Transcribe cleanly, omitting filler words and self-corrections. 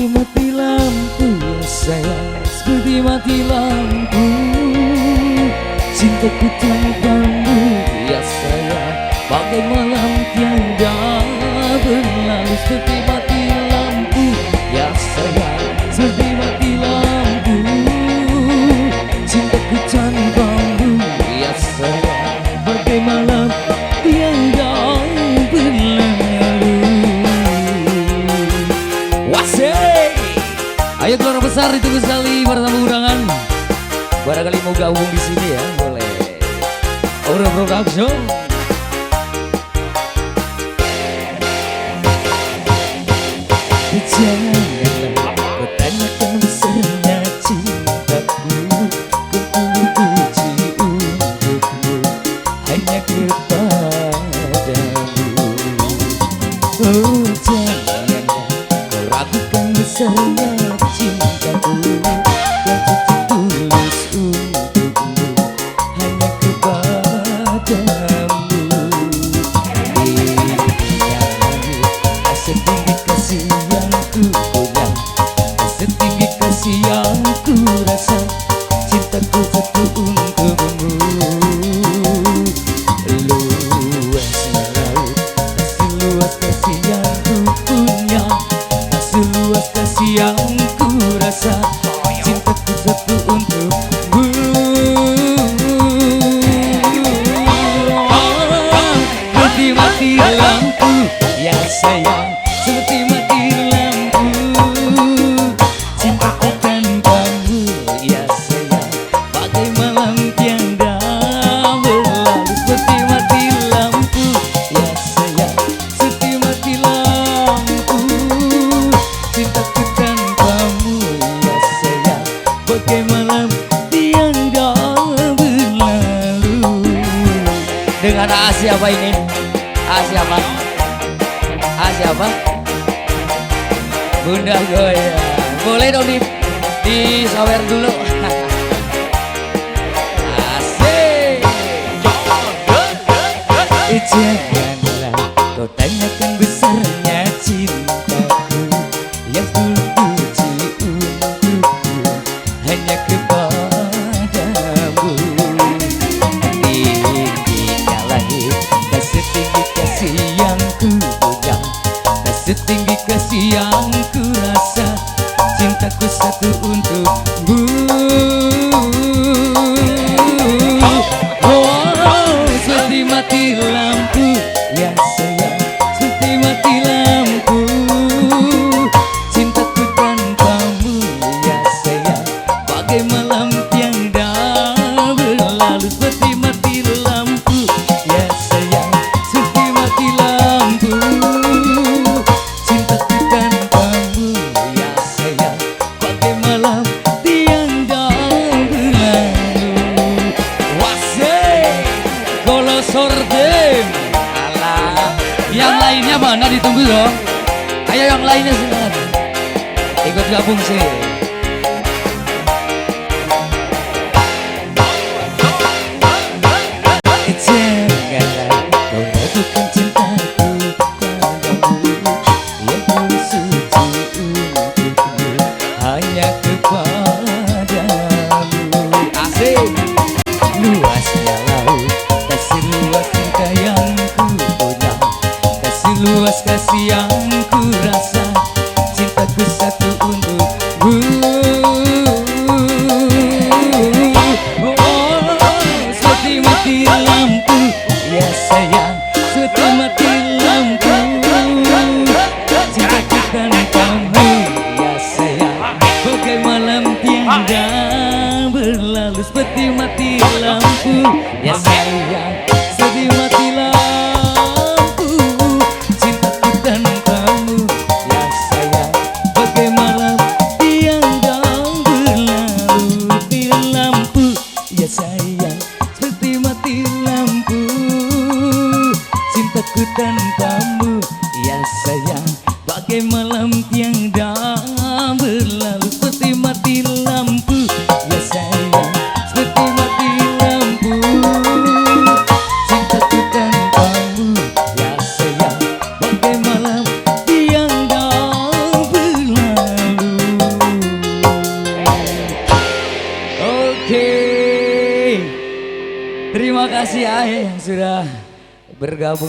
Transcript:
mati lampu ya sayang, seperti mati lampu. Cintaku tanpamu ya sayang, bagai malam tiada berlalu. Seperti mati lampu ya sayang, seperti mati lampu. Cintaku tanpamu ya sayang, bagai malam tiada berlalu. Wasih, ayo keluarga besar ditunggu sekali para tamu undangan. Barangkali mau gabung di sini ya, boleh. Aura Production. Janganlah kau tanyakan besarnya cintaku, ku puji untukmu hanya kepadamu. Oh janganlah kau ragukan besarnya cintaku, yang tulus untukmu hanya kepadamu. Setinggi kasih yang ku punya, setinggi kasih yang ku rasa, cintaku satu untukmu. Luasnya laut, seluas kasih yang ku punya, seluas kasih yang ku rasa, cintaku satu untukmu. Mati-mati lampu ya sayang, seperti mati lampu. Cintaku tanpamu ya sayang, bagai malam tiada berlalu. Seperti mati lampu ya sayang, seperti mati lampu. Cintaku tanpamu ya sayang, bagai malam tiada berlalu. Dengan A siapa ini? A siapa? A siapa? Bunda Goya. Boleh dong di sawer dulu. Asik. Janganlah kau tanyakan besarnya cintaku, yang tulus puji untukmu hanya kepadamu. Tingginya langit dan setinggi kasih yang ku punya, dan setinggi kasih yang ku rasa, cintaku satu untukmu. Oh, seperti mati lampu ya sayang, seperti mati lampu. Cintaku tanpamu ya sayang, bagai malam tiada berlalu. Seperti mati lampu ya sayang, seperti mati lampu. Cintaku tanpamu ya sayang, bagai malam tiada berlalu. Wasih, kalau sordem. Alah, yang lainnya mana ditunggu dong. Ayo yang lainnya silakan ikut gabung sih. Janganlah kau ragukan cintaku padamu, yang tulus suci untukmu hanya kepadamu. Asik. Luasnya laut, tak seluas cinta yang ku punya, tak seluas kasih yang ku rasa, cintaku satu untukmu. Seperti mati lampu ya sayang, seperti mati lampu. Cintaku tanpamu ya sayang, bagai malam tiada berlalu. Seperti mati lampu ya sayang, seperti mati lampu. Cintaku tanpamu ya sayang, bagai malam tiada berlalu. Mati lampu ya sayang, seperti mati lampu. Cintaku tanpamu ya sayang, bagai malam tiada berlalu. Seperti mati lampu ya sayang, seperti mati lampu. Cintaku tanpamu ya sayang, bagai malam tiada berlalu. Terima kasih Ae yang sudah bergabung.